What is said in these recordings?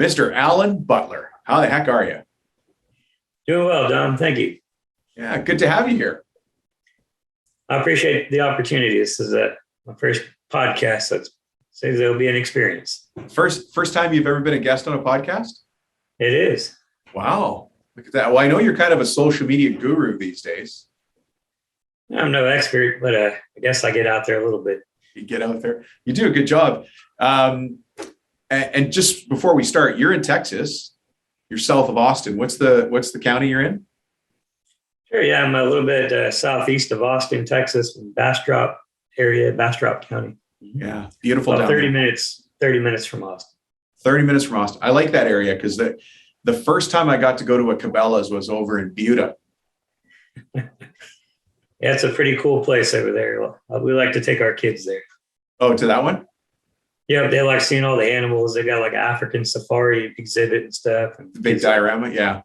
Mr. Alan Butler. How the heck are you? Doing well, Dom. Thank you. Yeah, good to have you here. I appreciate the opportunity. This is my first podcast, so it says it'll be an experience. First time you've ever been a guest on a podcast? It is. Wow. Look at that. Well, I know you're kind of a social media guru these days. I'm no expert, but I guess I get out there a little bit. You get out there. You do a good job. And just before we start, you're in Texas. You're south of Austin. What's the county you're in? Sure. Yeah, I'm a little bit southeast of Austin, Texas, in Bastrop area, Bastrop County. Yeah, beautiful. About down 30 there. minutes. 30 minutes from Austin. 30 minutes from Austin. I like that area because the first time I got to go to a Cabela's was over in Buda. Yeah, it's a pretty cool place over there. We like to take our kids there. Oh, to that one? Yeah, they like seeing all the animals. They got like an African safari exhibit and stuff. And The big diorama. Yeah.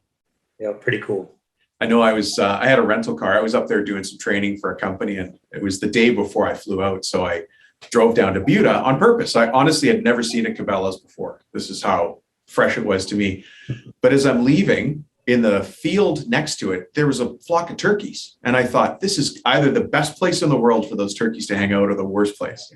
Yeah, pretty cool. I know I had a rental car. I was up there doing some training for a company, and it was the day before I flew out. So I drove down to Buda on purpose. I honestly had never seen a Cabela's before. This is how fresh it was to me. But as I'm leaving, in the field next to it, there was a flock of turkeys. And I thought, this is either the best place in the world for those turkeys to hang out or the worst place.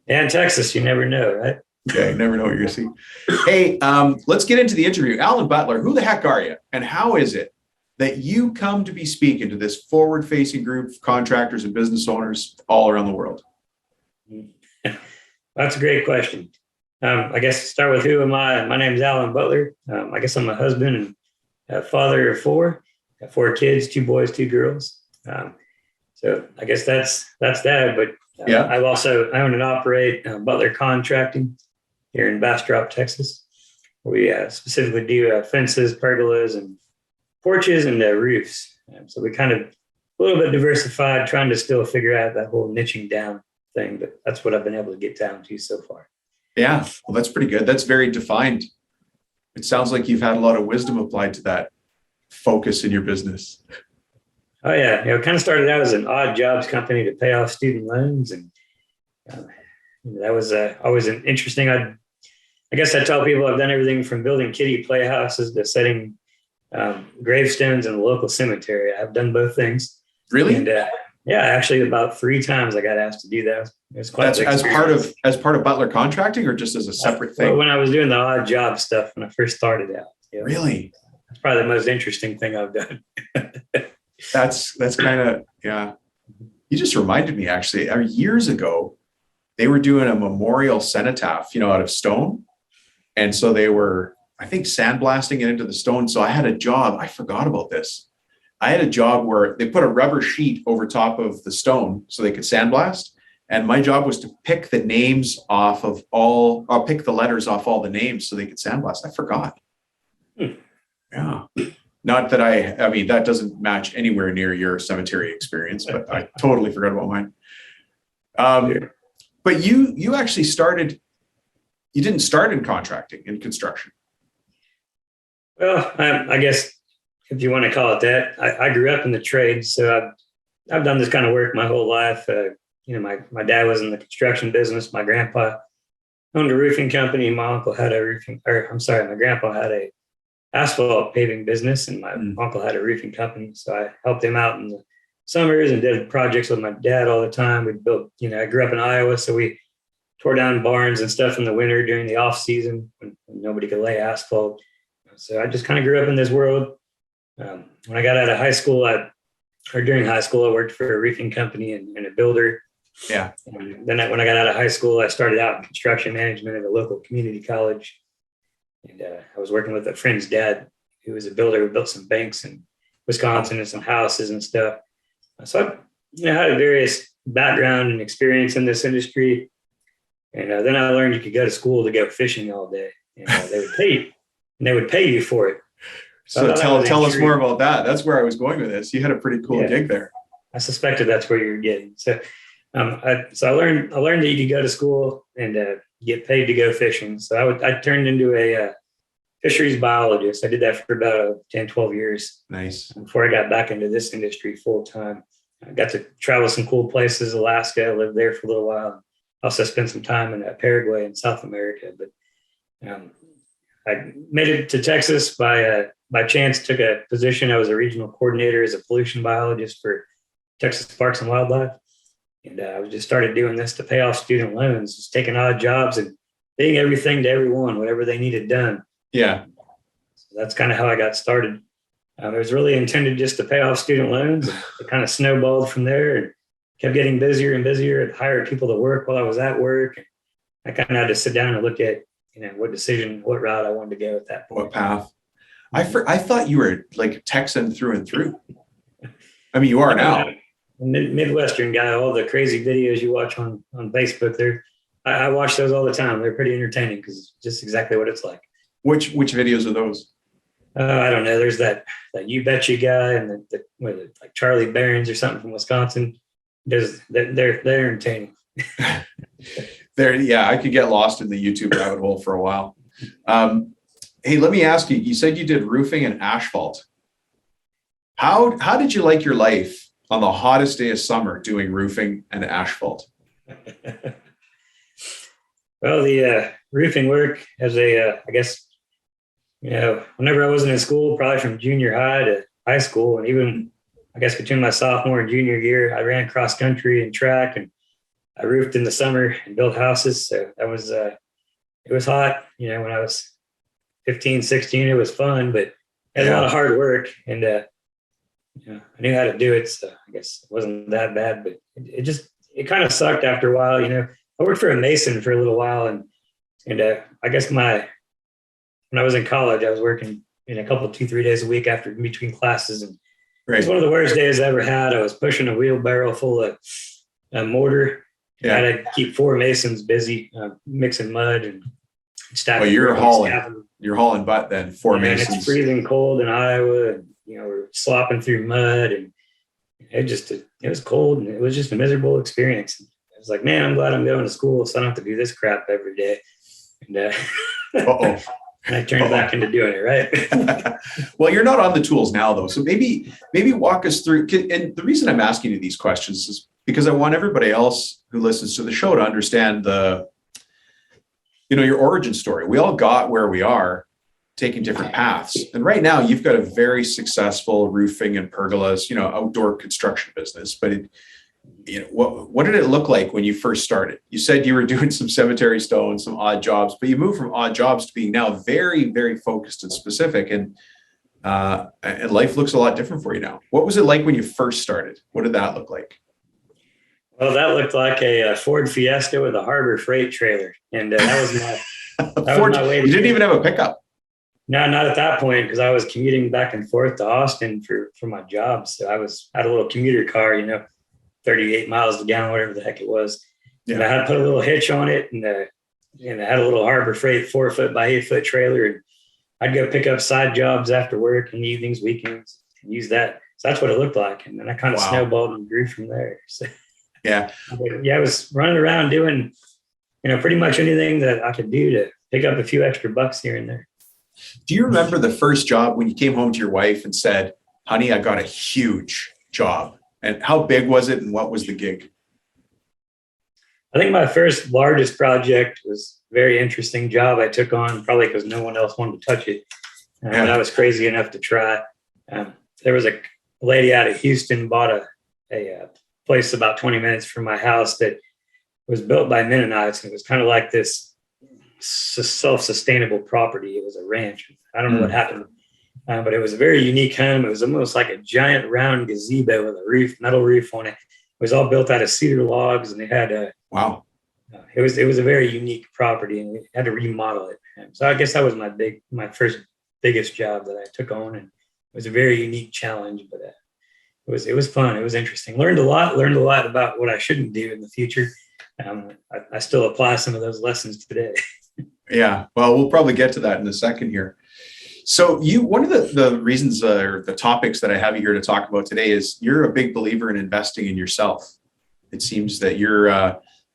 And Texas, you never know, right? Yeah, you never know what you're going to see. Hey, let's get into the interview. Alan Butler, who the heck are you? And how is it that you come to be speaking to this forward-facing group of contractors and business owners all around the world? That's a great question. I guess start with who am I? My name is Alan Butler. I guess I'm a husband and a father of four. Got 4 kids, 2 boys, 2 girls. So I guess that's that. But yeah, I own and operate Butler Contracting here in Bastrop, Texas. We specifically do fences, pergolas, and porches and roofs. So we kind of a little bit diversified, trying to still figure out that whole niching down thing. But that's what I've been able to get down to so far. Yeah, well, that's pretty good. That's very defined. It sounds like you've had a lot of wisdom applied to that focus in your business. Oh, yeah. It kind of started out as an odd jobs company to pay off student loans. And that was always an interesting. I guess I tell people I've done everything from building kiddie playhouses to setting gravestones in the local cemetery. I've done both things. Really? And yeah, actually about 3 times I got asked to do that. It was quite as part of Butler Contracting, or just as a separate thing? Well, when I was doing the odd job stuff when I first started out. Really? That's probably the most interesting thing I've done. That's kind of, yeah. You just reminded me, actually, years ago, they were doing a memorial cenotaph, out of stone. And so they were, I think, sandblasting it into the stone. So I had a job. I forgot about this. I had a job where they put a rubber sheet over top of the stone so they could sandblast. And my job was to pick the names off of pick the letters off all the names so they could sandblast. I forgot. Yeah. Not that I mean, that doesn't match anywhere near your cemetery experience, but I totally forgot about mine. But you actually you didn't start in contracting, in construction. Well, I guess if you want to call it that, I grew up in the trade. So I've done this kind of work my whole life. My dad was in the construction business. My grandpa owned a roofing company. My grandpa had a asphalt paving business, and my uncle had a roofing company. So I helped him out in the summers and did projects with my dad all the time. We built, I grew up in Iowa, so we tore down barns and stuff in the winter during the off season when nobody could lay asphalt. So I just kind of grew up in this world. When I got out of high school, during high school, I worked for a roofing company and a builder. Yeah. And then when I got out of high school, I started out in construction management at a local community college. And I was working with a friend's dad who was a builder who built some banks in Wisconsin and some houses and stuff. So I had a various background and experience in this industry. And then I learned you could go to school to go fishing all day. And they would pay you for it. So tell us more about that. That's where I was going with this. You had a pretty cool gig there. I suspected that's where you're getting. So I learned that you could go to school and get paid to go fishing. So I turned into a fisheries biologist. I did that for about 10, 12 years. Nice. Before I got back into this industry full time. I got to travel some cool places, Alaska. I lived there for a little while. Also spent some time in Paraguay and South America. But Um, I made it to Texas by chance, took a position. I was a regional coordinator as a pollution biologist for Texas Parks and Wildlife. And I just started doing this to pay off student loans, just taking odd jobs and being everything to everyone, whatever they needed done. Yeah. So that's kind of how I got started. It was really intended just to pay off student loans. It kind of snowballed from there and kept getting busier and busier, and hired people to work while I was at work. And I kind of had to sit down and look at, what route I wanted to go at that point. What path? I thought you were like Texan through and through. I mean, you are now. Midwestern guy, all the crazy videos you watch on Facebook there, I watch those all the time. They're pretty entertaining because it's just exactly what it's like. Which videos are those? I don't know. There's that You Betcha guy and like Charlie Barons or something from Wisconsin. They're entertaining. I could get lost in the YouTube rabbit hole for a while. Hey, let me ask you, you said you did roofing and asphalt. How did you like your life on the hottest day of summer doing roofing and asphalt? Well, the roofing work as I guess, whenever I wasn't in school, probably from junior high to high school, and even I guess between my sophomore and junior year, I ran cross country and track, and I roofed in the summer and built houses. So that was, it was hot, when I was 15, 16, it was fun, but it had a lot of hard work, and, I knew how to do it. So I guess it wasn't that bad, but it kind of sucked after a while. I worked for a mason for a little while, and I guess when I was in college, I was working in a couple, 2-3 days a week between classes. And It was one of the worst days I ever had. I was pushing a wheelbarrow full of mortar. Yeah. I had to keep 4 masons busy mixing mud and stacking. Well, you're hauling butt then, 4 masons. And it's freezing cold in Iowa, and we're slopping through mud, and it was cold, and it was just a miserable experience. I was like, man, I'm glad I'm going to school so I don't have to do this crap every day. And and I turned back into doing it, right? Well, you're not on the tools now, though. So maybe walk us through. And the reason I'm asking you these questions is because I want everybody else who listens to the show to understand your origin story. We all got where we are taking different paths. And right now you've got a very successful roofing and pergolas, outdoor construction business. But what did it look like when you first started? You said you were doing some cemetery stone, some odd jobs, but you moved from odd jobs to being now very, very focused and specific. And life looks a lot different for you now. What was it like when you first started? What did that look like? Well, that looked like a Ford Fiesta with a Harbor Freight trailer. And that was my way. You didn't even have a pickup. No, not at that point, because I was commuting back and forth to Austin for my job. So I had a little commuter car, 38 miles to gallon, whatever the heck it was. Yeah. And I had to put a little hitch on it, and I had a little Harbor Freight 4-foot by 8-foot trailer. And I'd go pick up side jobs after work in the evenings, weekends, and use that. So that's what it looked like. And then I kind of snowballed and grew from there. So, yeah. I was running around doing, pretty much anything that I could do to pick up a few extra bucks here and there. Do you remember the first job when you came home to your wife and said, honey, I got a huge job? And how big was it, and what was the gig? I think my first largest project was a very interesting job I took on, probably because no one else wanted to touch it. And I was crazy enough to try. There was a lady out of Houston bought a place about 20 minutes from my house that was built by Mennonites. And it was kind of like this self-sustainable property. It was a ranch. I don't know what happened. But it was a very unique home. It was almost like a giant round gazebo with a metal roof on it. It was all built out of cedar logs, and it had wow. It was a very unique property, and we had to remodel it. So I guess that was my first biggest job that I took on, and it was a very unique challenge. But it was fun. It was interesting. Learned a lot about what I shouldn't do in the future. I still apply some of those lessons today. Yeah. Well, we'll probably get to that in a second here. So one of the reasons or the topics that I have you here to talk about today is you're a big believer in investing in yourself. It seems that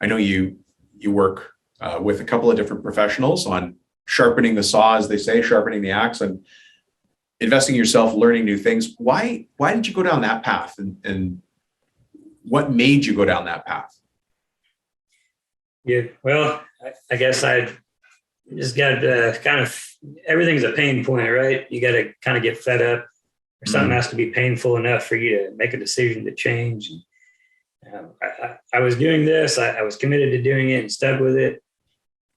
I know you work with a couple of different professionals on sharpening the saw, as they say, sharpening the axe, and investing in yourself, learning new things. Why did you go down that path, and what made you go down that path? Yeah, well, I guess just got kind of everything's a pain point, right? You got to kind of get fed up, or something has to be painful enough for you to make a decision to change. I was doing this. I was committed to doing it and stuck with it.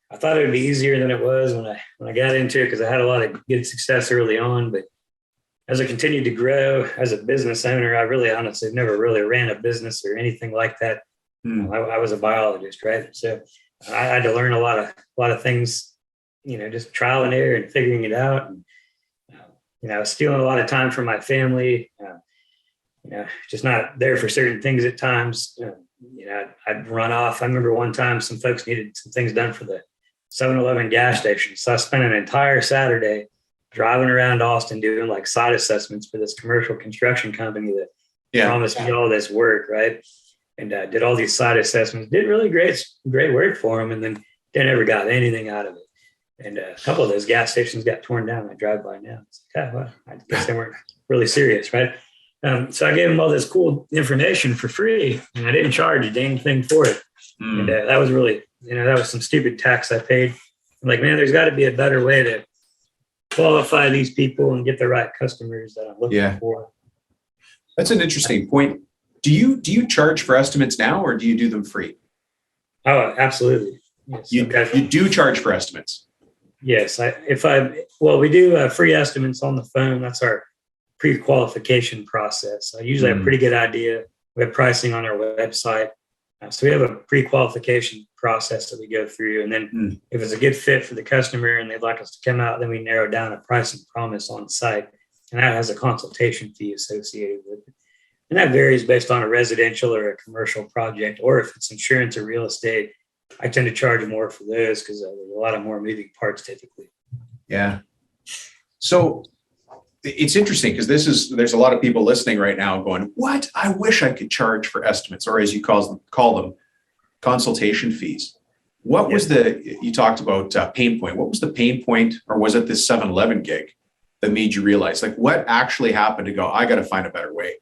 I thought it would be easier than it was when I got into it, because I had a lot of good success early on. But as I continued to grow as a business owner, I really honestly never really ran a business or anything like that. I was a biologist, right? So I had to learn a lot of things, just trial and error and figuring it out. And, I was stealing a lot of time from my family, just not there for certain things at times. I'd run off. I remember one time some folks needed some things done for the 7-Eleven gas station. So I spent an entire Saturday driving around Austin doing like site assessments for this commercial construction company that promised me all this work, right? And did all these site assessments, did really great work for them, and then they never got anything out of it. And a couple of those gas stations got torn down. I drive by now. It's like, well, I guess they weren't really serious, right? So I gave them all this cool information for free, and I didn't charge a dang thing for it. And that was really, that was some stupid tax I paid. I'm like, man, there's got to be a better way to qualify these people and get the right customers that I'm looking for. That's an interesting point. Do you charge for estimates now, or do you do them free? Oh, absolutely. Yes, you do charge for estimates. Yes. We do free estimates on the phone. That's our pre-qualification process. I usually have a pretty good idea. We have pricing on our website. So we have a pre-qualification process that we go through. And then if it's a good fit for the customer and they'd like us to come out, then we narrow down a price and promise on site. And that has a consultation fee associated with it. And that varies based on a residential or a commercial project, or if it's insurance or real estate. I tend to charge more for those because there's a lot of more moving parts typically. Yeah. So it's interesting because there's a lot of people listening right now going, what? I wish I could charge for estimates, or as you call them, consultation fees. What was you talked about pain point. What was the pain point, or was it this 7-Eleven gig that made you realize, like, what actually happened to go, I got to find a better way?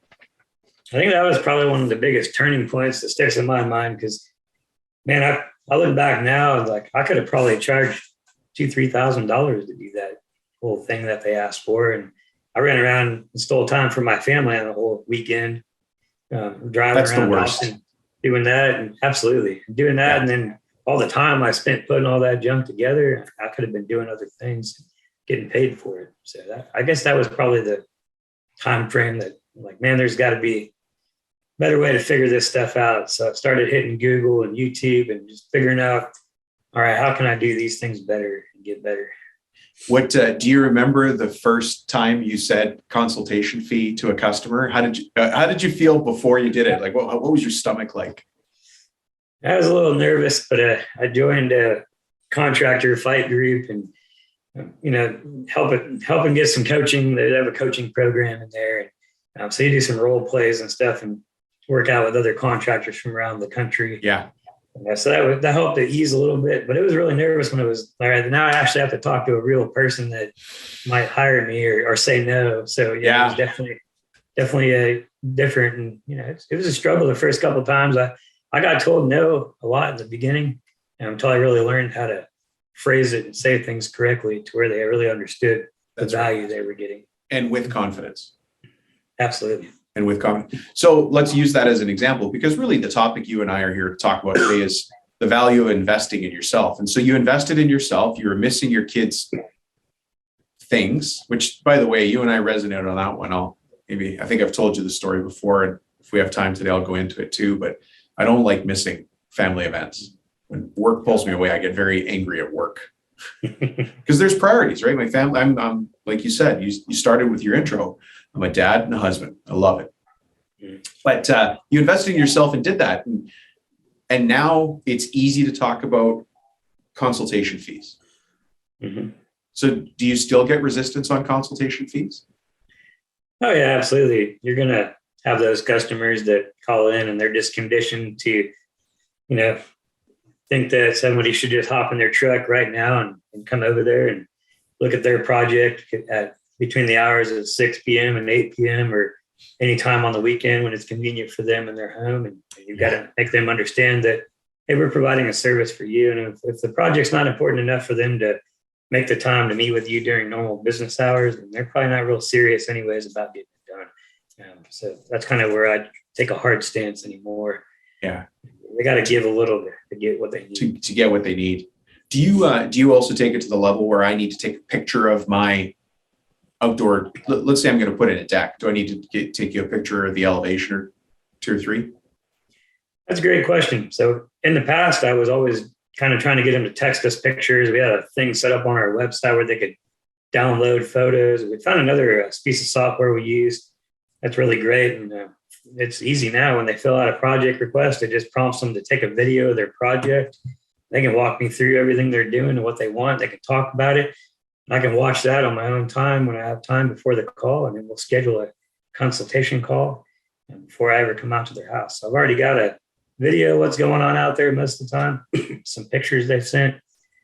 I think that was probably one of the biggest turning points that sticks in my mind, because, man, I look back now and like I could have probably charged $2,000-$3,000 to do that whole thing that they asked for, and I ran around and stole time from my family on the whole weekend, driving around Austin, doing that, and absolutely doing that, and then all the time I spent putting all that junk together, I could have been doing other things, getting paid for it. So I guess that was probably the time frame that, like, man, there's got to be better way to figure this stuff out. So I started hitting Google and YouTube and just figuring out, all right, how can I do these things better and get better? What do you remember the first time you said consultation fee to a customer? How did you feel before you did it? Like, what was your stomach like? I was a little nervous, but I joined a contractor fight group and helping get some coaching. They have a coaching program in there, and so you do some role plays and stuff and work out with other contractors from around the country. Yeah. So that helped to ease a little bit, but it was really nervous when it was, all right, now I actually have to talk to a real person that might hire me or say no. So it was definitely a different, and it was a struggle the first couple of times. I got told no a lot in the beginning, until I really learned how to phrase it and say things correctly to where they really understood the value they were getting. And with confidence. Absolutely. And with confidence. So let's use that as an example, because really the topic you and I are here to talk about today is the value of investing in yourself. And so you invested in yourself. You were missing your kids' things, which, by the way, you and I resonated on that one. I think I've told you the story before, and if we have time today, I'll go into it too. But I don't like missing family events. When work pulls me away, I get very angry at work because there's priorities, right? My family, I'm like you said, you started with your intro. I'm a dad and a husband. I love it. But you invested in yourself and did that. And now it's easy to talk about consultation fees. Mm-hmm. So do you still get resistance on consultation fees? Oh, yeah, absolutely. You're going to have those customers that call in and they're just conditioned to, think that somebody should just hop in their truck right now and come over there and look at their project between the hours of 6 p.m. and 8 p.m. or any time on the weekend when it's convenient for them in their home. And you've got to make them understand that hey, we're providing a service for you. And if the project's not important enough for them to make the time to meet with you during normal business hours, then they're probably not real serious anyways about getting it done. So that's kind of where I take a hard stance anymore. Yeah. They got to give a little bit to get what they need. To get what they need. Do you also take it to the level where I need to take a picture of my outdoor, let's say I'm going to put in a deck. Do I need to take you a picture of the elevation or 2 or 3? That's a great question. So in the past, I was always kind of trying to get them to text us pictures. We had a thing set up on our website where they could download photos. We found another piece of software we used that's really great. And it's easy now. When they fill out a project request, it just prompts them to take a video of their project. They can walk me through everything they're doing and what they want. They can talk about it. I can watch that on my own time when I have time before the call, and then we'll schedule a consultation call before I ever come out to their house. So I've already got a video of what's going on out there most of the time, some pictures they've sent.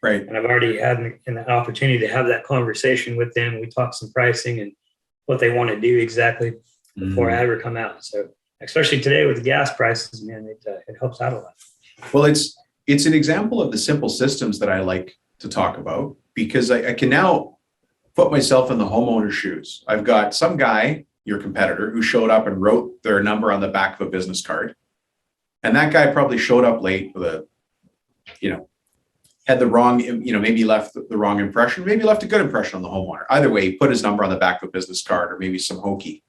Right. And I've already had an opportunity to have that conversation with them. We talk some pricing and what they want to do exactly before I ever come out. So especially today with the gas prices, man, it helps out a lot. Well, it's an example of the simple systems that I like to talk about, because I can now put myself in the homeowner's shoes. I've got some guy, your competitor, who showed up and wrote their number on the back of a business card. And that guy probably showed up late with had the wrong, maybe left the wrong impression, maybe left a good impression on the homeowner. Either way, he put his number on the back of a business card or maybe some hokey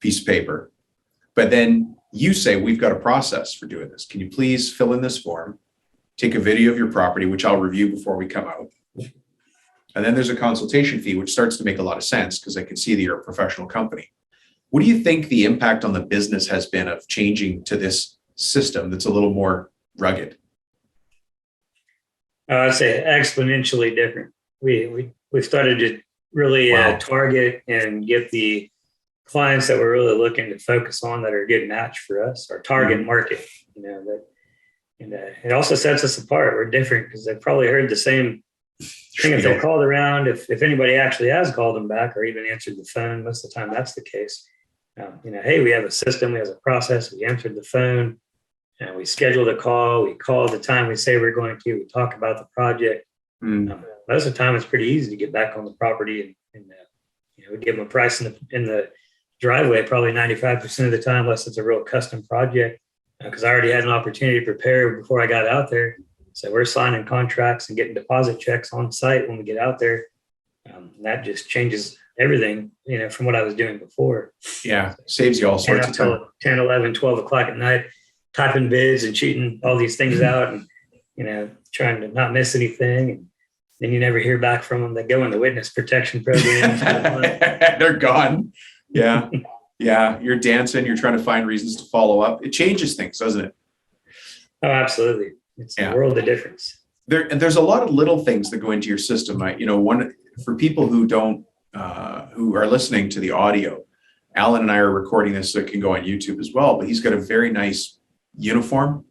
piece of paper. But then you say, we've got a process for doing this. Can you please fill in this form, take a video of your property, which I'll review before we come out. And then there's a consultation fee, which starts to make a lot of sense because I can see that you're a professional company. What do you think the impact on the business has been of changing to this system that's a little more rugged? I'd say exponentially different. We started to really target and get the clients that we're really looking to focus on that are a good match for us, our target market. And it also sets us apart. We're different because they've probably heard the same thing if they called around. If anybody actually has called them back or even answered the phone, most of the time that's the case. Hey, we have a system, we have a process. We answered the phone. We scheduled a call. We call the time we say we're going to. We talk about the project. Most of the time, it's pretty easy to get back on the property, and we give them a price in the driveway probably 95% of the time, unless it's a real custom project. Because I already had an opportunity to prepare before I got out there. So we're signing contracts and getting deposit checks on site when we get out there. That just changes everything, from what I was doing before. Yeah, saves you all sorts of time. 10, 11, 12 o'clock at night, typing bids and cheating all these things out and, trying to not miss anything. And then you never hear back from them. They go in the witness protection program. They're gone. Yeah. Yeah. You're dancing. You're trying to find reasons to follow up. It changes things, doesn't it? Oh, absolutely. It's a world of difference. There's a lot of little things that go into your system. One for people who who are listening to the audio, Alan and I are recording this so it can go on YouTube as well, but he's got a very nice uniform.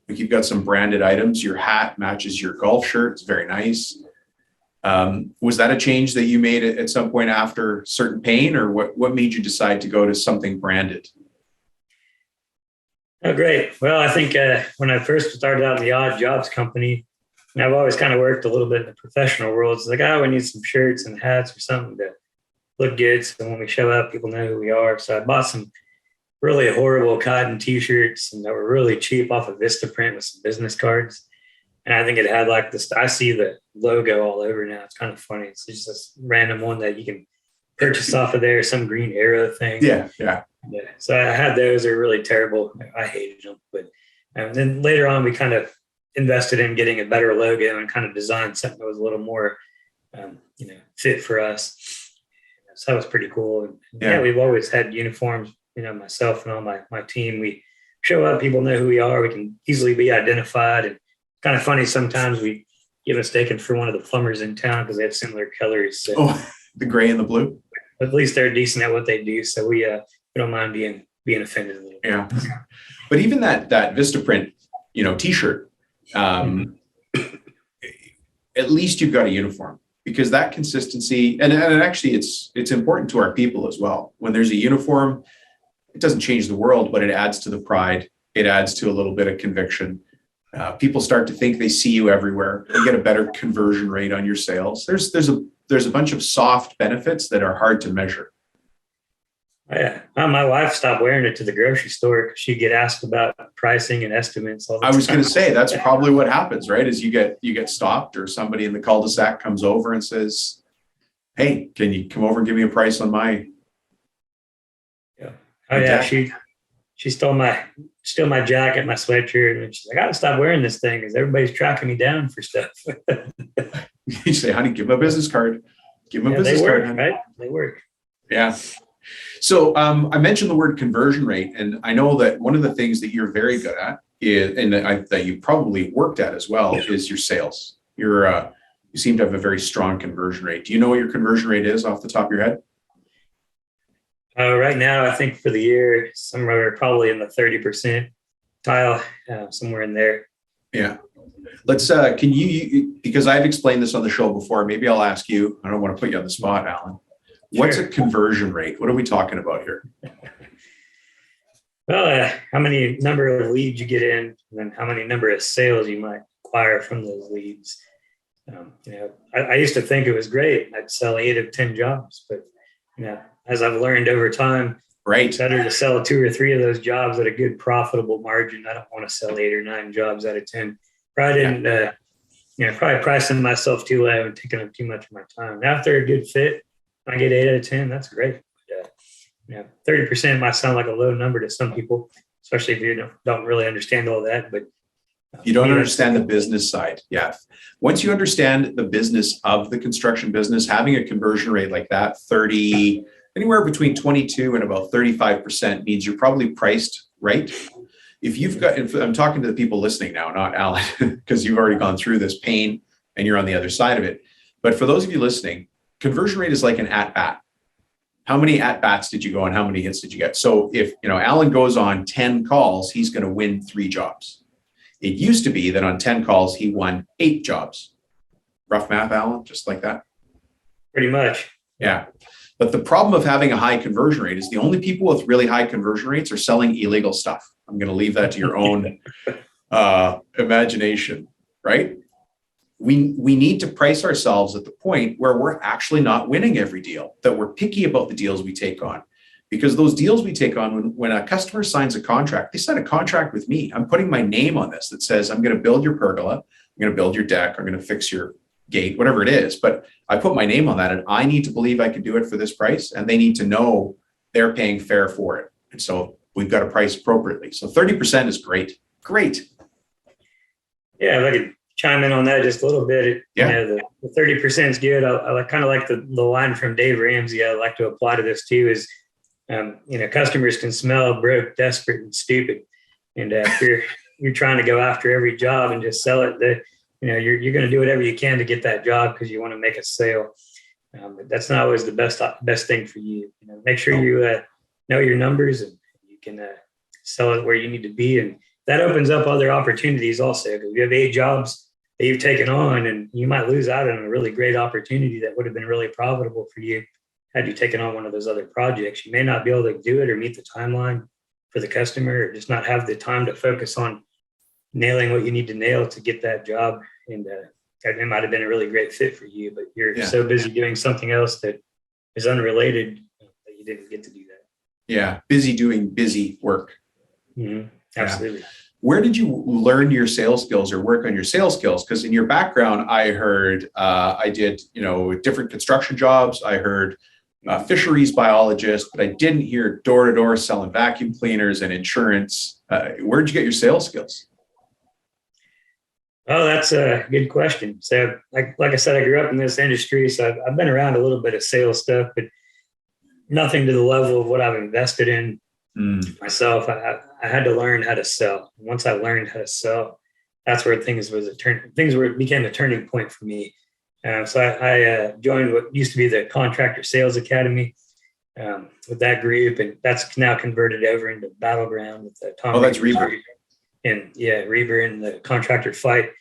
Like you've got some branded items. Your hat matches your golf shirt. It's very nice. Was that a change that you made at some point after certain pain, or what made you decide to go to something branded? Oh, great. Well, I think when I first started out in the odd jobs company, and I've always kind of worked a little bit in the professional world. It's like, we need some shirts and hats or something to look good. So when we show up, people know who we are. So I bought some really horrible cotton t-shirts, and they were really cheap off of Vistaprint with some business cards. And I think it had like this, I see the logo all over now. It's kind of funny. It's just this random one that you can purchase off of there, some green arrow thing. Yeah. So I had those. They're really terrible. I hated them. But then later on, we kind of invested in getting a better logo and kind of designed something that was a little more, fit for us. So that was pretty cool. And we've always had uniforms, myself and all my team. We show up, people know who we are. We can easily be identified. And kind of funny, sometimes we get mistaken for one of the plumbers in town because they have similar colors. So the gray and the blue. At least they're decent at what they do. So we don't mind being offended a little bit. Yeah. But even that Vistaprint, t-shirt, at least you've got a uniform, because that consistency, and actually it's important to our people as well. When there's a uniform, it doesn't change the world, but it adds to the pride. It adds to a little bit of conviction. People start to think they see you everywhere. You get a better conversion rate on your sales. There's a bunch of soft benefits that are hard to measure. Yeah, my wife stopped wearing it to the grocery store because she'd get asked about pricing and estimates all the time. I was going to say that's probably what happens, right? Is you get stopped, or somebody in the cul-de-sac comes over and says, "Hey, can you come over and give me a price on my?" Yeah. Oh yeah, she stole my jacket, my sweatshirt, and she's like, "I gotta stop wearing this thing because everybody's tracking me down for stuff." You say, "Honey, give him a business card. Give him a business card." Honey. Right? They work. Yeah. So I mentioned the word conversion rate, and I know that one of the things that you're very good at is, and that you probably worked at as well, is your sales. You seem to have a very strong conversion rate. Do you know what your conversion rate is off the top of your head? Right now, I think for the year, somewhere probably in the 30% tile, somewhere in there. Yeah. Let's, can you, because I've explained this on the show before, maybe I'll ask you, I don't want to put you on the spot, Alan. What's a conversion rate? What are we talking about here? Well, how many number of leads you get in, and then how many number of sales you might acquire from those leads. I used to think it was great. I'd sell 8 of 10 jobs, but as I've learned over time, right, it's better to sell 2 or 3 of those jobs at a good profitable margin. I don't want to sell 8 or 9 jobs out of 10. Probably pricing myself too low and taking up too much of my time. Now, if they're a good fit, I get 8 out of 10. That's great. 30% might sound like a low number to some people, especially if you don't really understand all that. But you don't understand the business side. Yeah. Once you understand the business of the construction business, having a conversion rate like that, anywhere between 22 and about 35% means you're probably priced right. If I'm talking to the people listening now, not Alan, because you've already gone through this pain and you're on the other side of it. But for those of you listening, conversion rate is like an at-bat. How many at-bats did you go on? How many hits did you get? So if Alan goes on 10 calls, he's going to win 3 jobs. It used to be that on 10 calls, he won 8 jobs. Rough math, Alan, just like that? Pretty much. Yeah. But the problem of having a high conversion rate is the only people with really high conversion rates are selling illegal stuff. I'm going to leave that to your own imagination, right? We need to price ourselves at the point where we're actually not winning every deal, that we're picky about the deals we take on. Because those deals we take on, when a customer signs a contract, they sign a contract with me. I'm putting my name on this that says, I'm going to build your pergola, I'm going to build your deck, I'm going to fix your gate, whatever it is. But I put my name on that, and I need to believe I can do it for this price, and they need to know they're paying fair for it. And so we've got to price appropriately. So 30% is great. Great. Yeah, if I could chime in on that just a little bit. The 30% is good. I kind of like the line from Dave Ramsey. I like to apply to this too is, customers can smell broke, desperate, and stupid. And if you're trying to go after every job and just sell it, you're going to do whatever you can to get that job because you want to make a sale. But that's not always the best thing for you. Make sure you know your numbers and you can sell it where you need to be. And that opens up other opportunities also. Because you have 8 jobs that you've taken on, and you might lose out on a really great opportunity that would have been really profitable for you had you taken on one of those other projects. You may not be able to do it or meet the timeline for the customer, or just not have the time to focus on nailing what you need to nail to get that job. And it might have been a really great fit for you, but you're so busy doing something else that is unrelated that you didn't get to do that. Yeah. Busy doing busy work. Mm-hmm. Absolutely. Yeah. Where did you learn your sales skills or work on your sales skills? Because in your background, I heard I did, different construction jobs. I heard fisheries biologist, but I didn't hear door-to-door selling vacuum cleaners and insurance. Where did you get your sales skills? Oh, that's a good question. So like I said, I grew up in this industry, so I've been around a little bit of sales stuff, but nothing to the level of what I've invested in myself. I had to learn how to sell. Once I learned how to sell, that's where things became a turning point for me. So I joined what used to be the Contractor Sales Academy with that group, and that's now converted over into Battleground with Tom. Oh, that's Reber. And Reber and the Contractor Fight.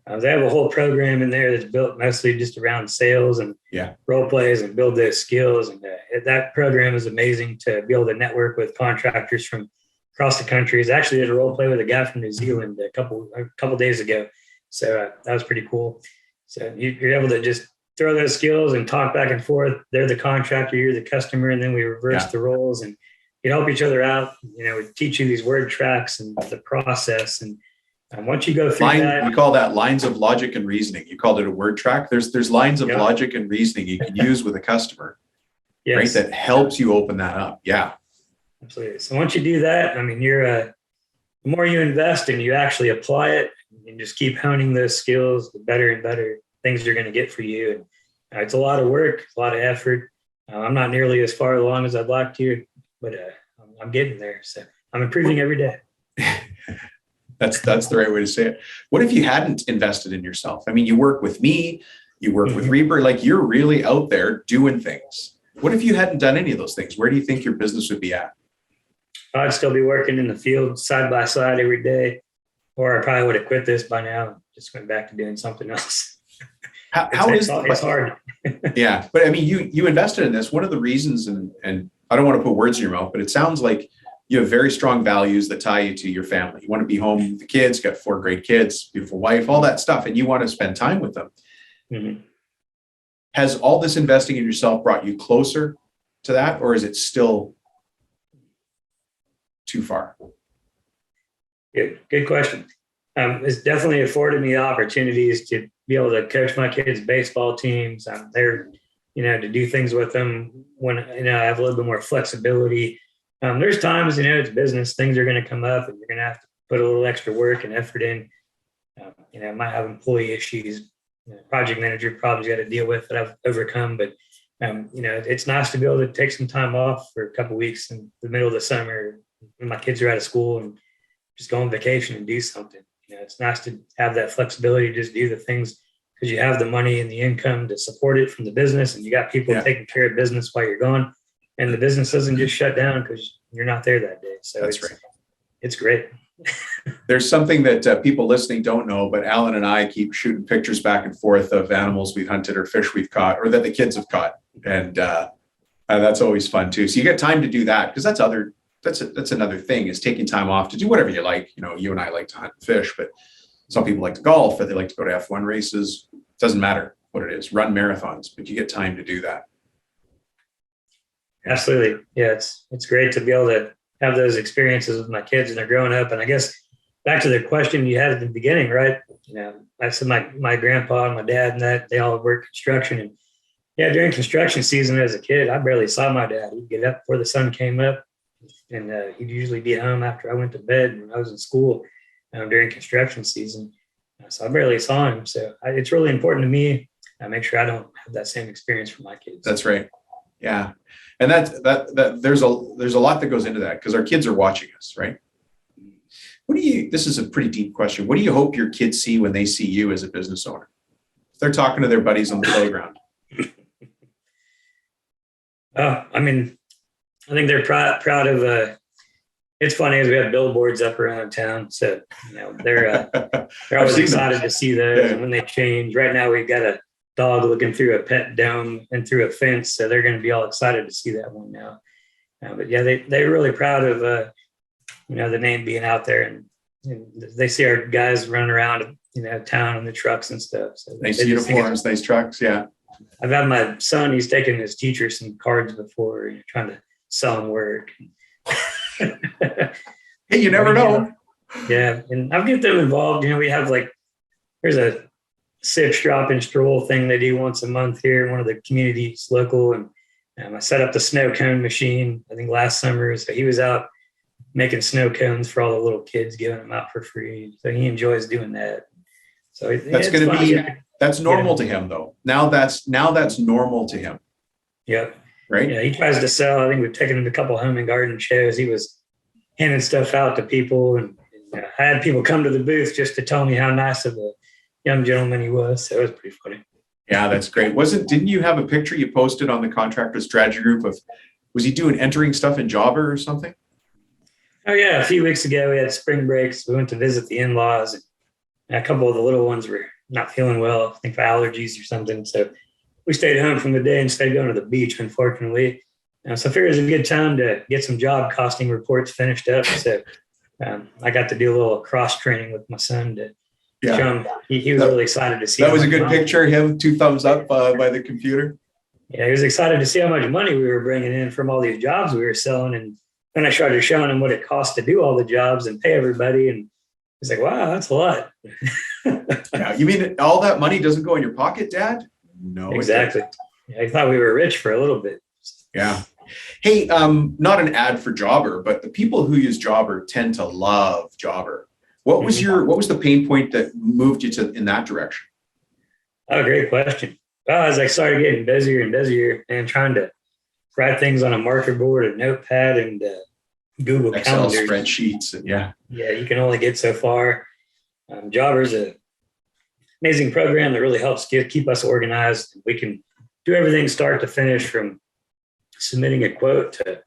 They have a whole program in there that's built mostly just around sales and role plays and build those skills. And that program is amazing to be able to network with contractors from across the country. I actually did a role play with a guy from New Zealand a couple days ago. So that was pretty cool. So you're able to just throw those skills and talk back and forth. They're the contractor, you're the customer, and then we reverse the roles and you help each other out. We teach you these word tracks and the process. And once you go through that, we call that lines of logic and reasoning. You called it a word track. There's lines of logic and reasoning you can use with a customer, right? That helps you open that up. Yeah, absolutely. So once you do that, I mean, the more you invest and you actually apply it and just keep honing those skills, the better and better things you're going to get for you. And it's a lot of work, a lot of effort. I'm not nearly as far along as I'd like to, but I'm getting there. So I'm improving every day. That's the right way to say it. What if you hadn't invested in yourself? I mean, you work with me, you work with Reaper, like you're really out there doing things. What if you hadn't done any of those things? Where do you think your business would be at? I'd still be working in the field side by side every day, or I probably would have quit this by now and just went back to doing something else. It's hard. Yeah. But I mean, you invested in this. One of the reasons, and I don't want to put words in your mouth, but it sounds like you have very strong values that tie you to your family. You want to be home with the kids, got 4 great kids, beautiful wife, all that stuff, and you want to spend time with them. Mm-hmm. Has all this investing in yourself brought you closer to that, or is it still too far? Good question. It's definitely afforded me opportunities to be able to coach my kids' baseball teams. I'm there, to do things with them when, I have a little bit more flexibility. There's times, it's business, things are going to come up and you're going to have to put a little extra work and effort in. I might have employee issues, project manager problems you got to deal with that I've overcome. But, it's nice to be able to take some time off for a couple of weeks in the middle of the summer when my kids are out of school and just go on vacation and do something. It's nice to have that flexibility to just do the things because you have the money and the income to support it from the business and you got people taking care of business while you're gone. And the business doesn't just shut down because you're not there that day. So that's right. It's great. There's something that people listening don't know, but Alan and I keep shooting pictures back and forth of animals we've hunted or fish we've caught or that the kids have caught. And that's always fun too. So you get time to do that because that's another thing is taking time off to do whatever you like. You and I like to hunt and fish, but some people like to golf or they like to go to F1 races. It doesn't matter what it is, run marathons, but you get time to do that. Absolutely. Yeah. It's great to be able to have those experiences with my kids and they're growing up. And I guess back to the question you had at the beginning, right? I said my grandpa and my dad and that they all work construction. And during construction season as a kid, I barely saw my dad. He'd get up before the sun came up and he'd usually be home after I went to bed when I was in school during construction season. So I barely saw him. So it's really important to me. I make sure I don't have that same experience for my kids. That's right. Yeah. And that there's a lot that goes into that because our kids are watching us, right? This is a pretty deep question. What do you hope your kids see when they see you as a business owner? If they're talking to their buddies on the playground. I think they're proud of, it's funny as we have billboards up around town. So, they're always excited to see those and when they change. Right now we've got a dog looking through a pet dome and through a fence. So they're going to be all excited to see that one now. But they're really proud of, the name being out there and they see our guys running around, town in the trucks and stuff. So nice uniforms, nice trucks. Yeah. I've had my son, he's taken his teacher some cards before, trying to sell him work. Hey, you never know. Yeah. And I'll get them involved. We have there's a SIPS drop and stroll thing they do once a month here in one of the communities local. And I set up the snow cone machine, I think last summer. So he was out making snow cones for all the little kids, giving them out for free. So he enjoys doing that. So that's going to be, that's normal to him though. Now that's normal to him. Yep. Right. Yeah. He tries to sell. I think we've taken him to a couple of home and garden shows. He was handing stuff out to people and I had people come to the booth just to tell me how nice of a young gentleman he was. So it was pretty funny. Yeah, that's great. Didn't you have a picture you posted on the Contractor strategy group was he entering stuff in Jobber or something? Oh yeah. A few weeks ago we had spring breaks. We went to visit the in-laws and a couple of the little ones were not feeling well, I think for allergies or something. So we stayed home from the day instead of going to the beach, unfortunately. So I figured it was a good time to get some job costing reports finished up. So I got to do a little cross training with my son to show him. He was really excited to see. That was a good picture. Him, 2 thumbs up by the computer. Yeah, he was excited to see how much money we were bringing in from all these jobs we were selling. And then I started showing him what it cost to do all the jobs and pay everybody. And he's like, wow, that's a lot. Yeah, you mean all that money doesn't go in your pocket, Dad? No, exactly. Yeah, I thought we were rich for a little bit. Yeah. Hey, not an ad for Jobber, but the people who use Jobber tend to love Jobber. What was the pain point that moved you in that direction? Oh, great question. Well, as I started getting busier and busier and trying to write things on a marker board, a notepad, and Google Excel calendars. spreadsheets. And yeah, you can only get so far. Jobber's an amazing program that really helps keep us organized. We can do everything start to finish, from submitting a quote to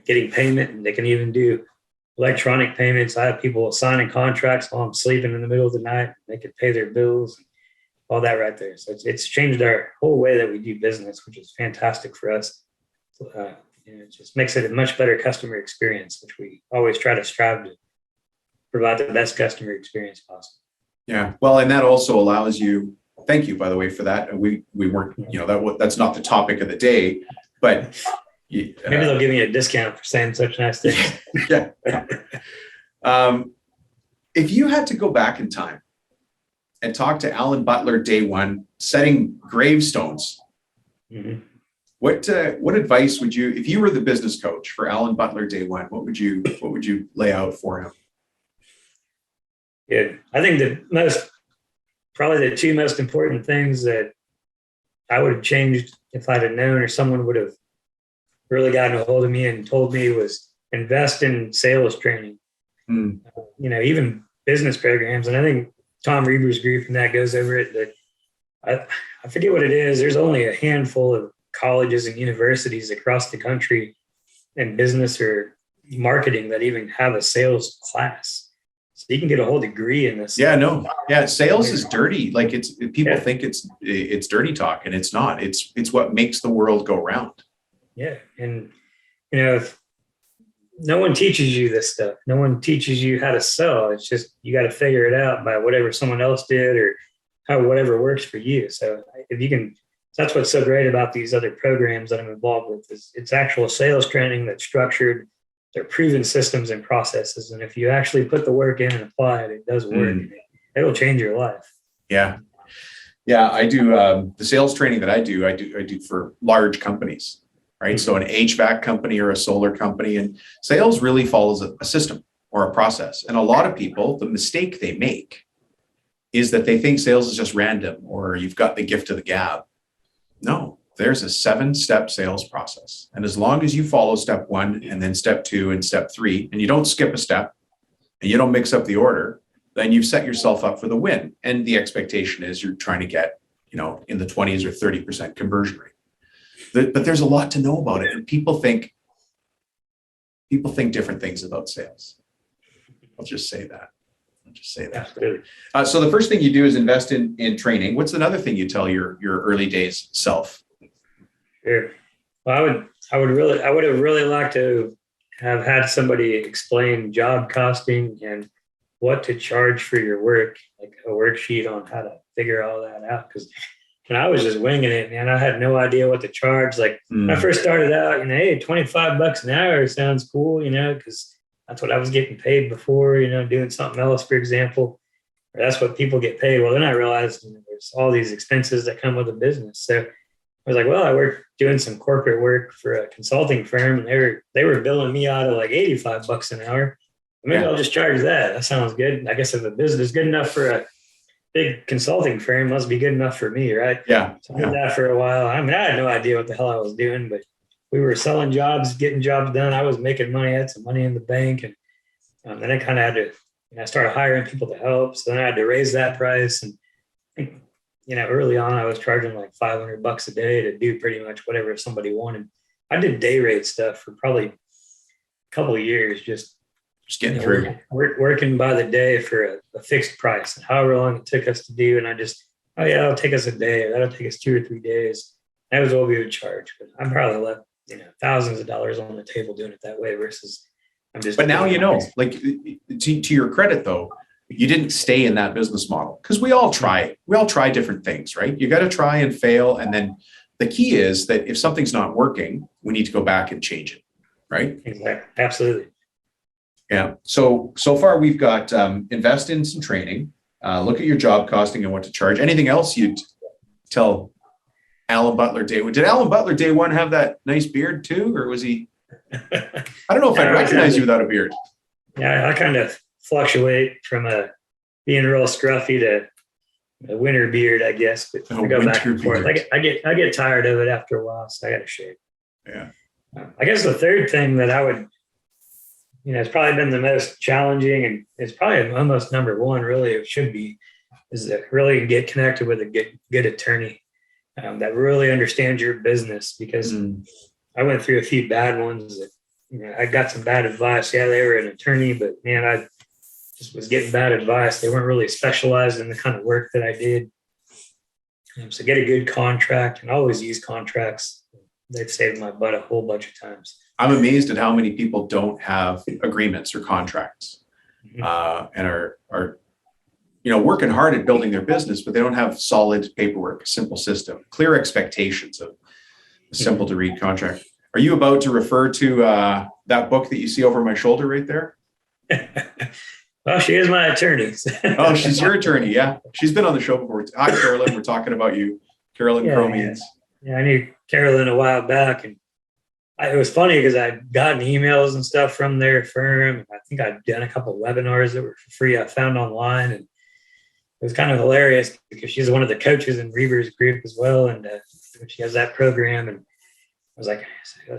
getting payment, and they can even do electronic payments. I have people signing contracts while I'm sleeping in the middle of the night. They can pay their bills, all that right there. So it's changed our whole way that we do business, which is fantastic for us. It just makes it a much better customer experience, which we always try to strive to provide the best customer experience possible. Yeah. Well, and that also allows you, thank you, by the way, for that. And we weren't, that's not the topic of the day, but maybe they'll give me a discount for saying such nice things. Yeah. If you had to go back in time and talk to Alan Butler day one, setting gravestones, what advice would you, if you were the business coach for Alan Butler day one, what would you lay out for him? Yeah, I think probably the 2 most important things that I would have changed if I'd have known, or someone would have really gotten a hold of me and told me, was invest in sales training. Even business programs. And I think Tom Reber's group and that goes over it. That I forget what it is. There's only a handful of colleges and universities across the country in business or marketing that even have a sales class. So you can get a whole degree in this. Yeah, no. Yeah, sales is dirty. Like people think it's dirty talk, and it's not. It's what makes the world go round. Yeah. And if no one teaches you this stuff, no one teaches you how to sell. It's just you got to figure it out by whatever someone else did, or whatever works for you. So if you can, that's what's so great about these other programs that I'm involved with, is it's actual sales training that's structured. They're proven systems and processes. And if you actually put the work in and apply it, it does work. It'll change your life. Yeah. Yeah. I do the sales training that I do for large companies, right? So an HVAC company or a solar company, and sales really follows a system or a process. And a lot of people, the mistake they make is that they think sales is just random, or you've got the gift of the gab. No. There's a 7-step sales process. And as long as you follow step 1 and then step 2 and step 3, and you don't skip a step and you don't mix up the order, then you've set yourself up for the win. And the expectation is you're trying to get, in the 20s or 30% conversion rate. But there's a lot to know about it. And people think different things about sales. I'll just say that. So the first thing you do is invest in training. What's another thing you tell your early days self? Sure. Well, I would have really liked to have had somebody explain job costing and what to charge for your work, like a worksheet on how to figure all that out. Because I was just winging it, man. I had no idea what to charge. Like when I first started out, hey, $25 an hour sounds cool, because that's what I was getting paid before, doing something else, for example. Or that's what people get paid. Well, then I realized there's all these expenses that come with a business. So I was like, well, I worked doing some corporate work for a consulting firm, and they were billing me out of like $85 an hour. Maybe I'll just charge that. That sounds good. I guess if a business is good enough for a big consulting firm, must be good enough for me, right? Yeah. So I did that for a while. I mean, I had no idea what the hell I was doing, but we were selling jobs, getting jobs done. I was making money. I had some money in the bank, and then I kind of had to. I started hiring people to help, so then I had to raise that price. And I think, early on, I was charging like $500 a day to do pretty much whatever somebody wanted. I did day rate stuff for probably a couple of years, just getting through, working by the day for a fixed price, and however long it took us to do. And I just, that'll take us a day, or that'll take us 2 or 3 days. That was what we would charge. But I'm probably thousands of dollars on the table doing it that way versus I'm just. But now, like to your credit though, you didn't stay in that business model because we all try different things, right? You got to try and fail. And then the key is that if something's not working, we need to go back and change it, right? Exactly. Absolutely. Yeah. So far we've got invest in some training, look at your job costing and what to charge. Anything else you'd tell Alan Butler day one? Did Alan Butler day one have that nice beard too? Or was he, I don't know if I'd recognize you without a beard. Yeah, I kind of fluctuate from being real scruffy to a winter beard, I guess. But I go back and forth. I get tired of it after a while, so I got to shave. Yeah. I guess the third thing that I would, it's probably been the most challenging, and it's probably almost number one. Really, it should be, is to really get connected with a good attorney that really understands your business. Because I went through a few bad ones that. I got some bad advice. Yeah, they were an attorney, but man, I just was getting bad advice. They weren't really specialized in the kind of work that I did. So get a good contract, and always use contracts. They've saved my butt a whole bunch of times. I'm amazed at how many people don't have agreements or contracts and are working hard at building their business, but they don't have solid paperwork, a simple system, clear expectations of a simple to read contract. Are you about to refer to that book that you see over my shoulder right there? Well, she is my attorney. Oh, she's your attorney. Yeah. She's been on the show before. Hi, Carolyn. We're talking about you. Carolyn Cromians. Yeah, I knew Carolyn a while back. And it was funny because I'd gotten emails and stuff from their firm. I think I'd done a couple of webinars that were for free I found online. And it was kind of hilarious because she's one of the coaches in Reaver's group as well. And she has that program. And I was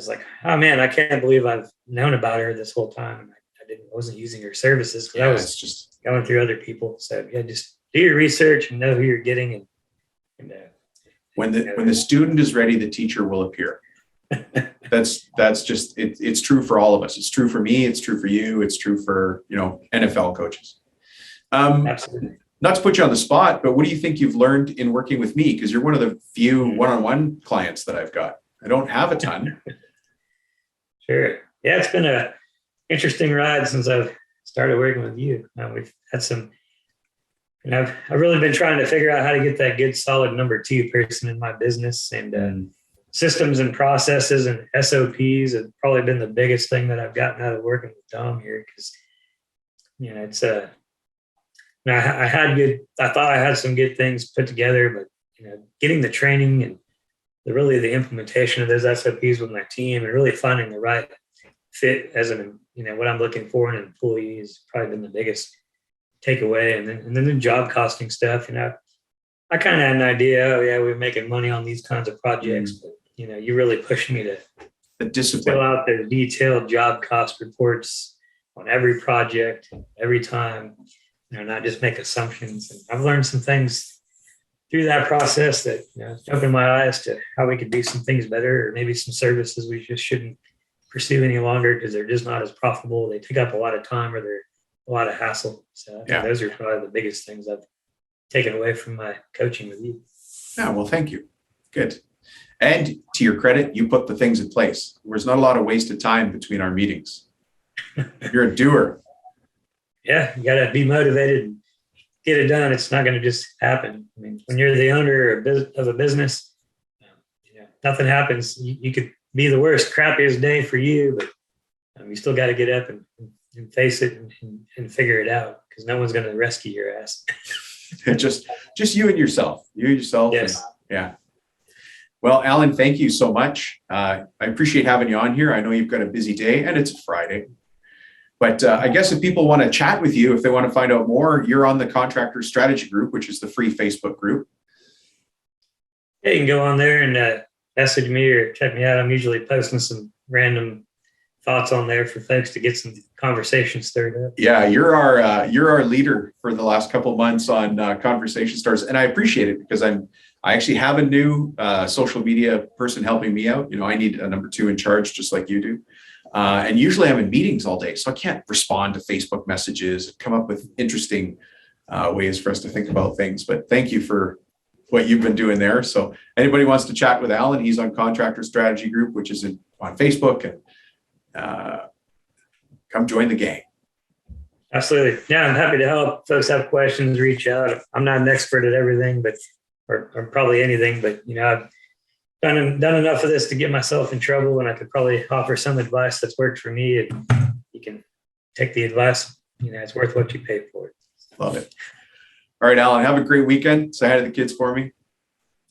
like, oh man, I can't believe I've known about her this whole time. I wasn't using her services because I was just going through other people. So yeah, just do your research and know who you're getting. And when the student is ready, the teacher will appear. That's just it's true for all of us. It's true for me. It's true for you. It's true for NFL coaches. Absolutely. Not to put you on the spot, but what do you think you've learned in working with me? Because you're one of the few one-on-one clients that I've got. I don't have a ton. Sure. Yeah, it's been a interesting ride since I've started working with you. We've had some, I've really been trying to figure out how to get that good, solid number two person in my business, and systems and processes and SOPs have probably been the biggest thing that I've gotten out of working with Dom here. Because, it's I thought I had some good things put together, but, getting the training and the implementation of those SOPs with my team and really finding the right fit as what I'm looking for in an employee has probably been the biggest takeaway. And then the job costing stuff, I kind of had an idea, we're making money on these kinds of projects, but you really pushed me to fill out the detailed job cost reports on every project, every time, not just make assumptions. And I've learned some things through that process that opened my eyes to how we could do some things better, or maybe some services we just shouldn't pursue any longer because they're just not as profitable. They take up a lot of time, or they're a lot of hassle. So I think those are probably the biggest things I've taken away from my coaching with you. Yeah, well, thank you. Good. And to your credit, you put the things in place. There's not a lot of wasted time between our meetings. You're a doer. Yeah, you got to be motivated and get it done. It's not going to just happen. I mean, when you're the owner of a business, nothing happens. You could be the worst, crappiest day for you, but you still got to get up and face it and figure it out, because no one's going to rescue your ass. just you and yourself. Yes. Yeah. Well, Alan, thank you so much. I appreciate having you on here. I know you've got a busy day and it's a Friday. But I guess if people want to chat with you, if they want to find out more, you're on the Contractor Strategy Group, which is the free Facebook group. Yeah, you can go on there and message me or check me out. I'm usually posting some random thoughts on there for folks to get some conversation stirred up. Yeah, you're our leader for the last couple of months on conversation starters, and I appreciate it because I actually have a new social media person helping me out. I need a number two in charge, just like you do. And usually I'm in meetings all day, so I can't respond to Facebook messages, come up with interesting ways for us to think about things. But thank you for what you've been doing there. So anybody wants to chat with Alan, he's on Contractor Strategy Group, which is on Facebook and come join the gang. Absolutely. Yeah, I'm happy to help. Folks have questions, reach out. I'm not an expert at everything, or probably anything, but I've done enough of this to get myself in trouble, and I could probably offer some advice that's worked for me. And you can take the advice. It's worth what you pay for it. Love it. All right, Alan, have a great weekend. Say hi to the kids for me.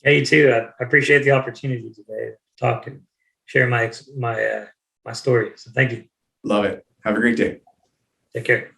Yeah, you too. I appreciate the opportunity today to talk and share my story. So thank you. Love it. Have a great day. Take care.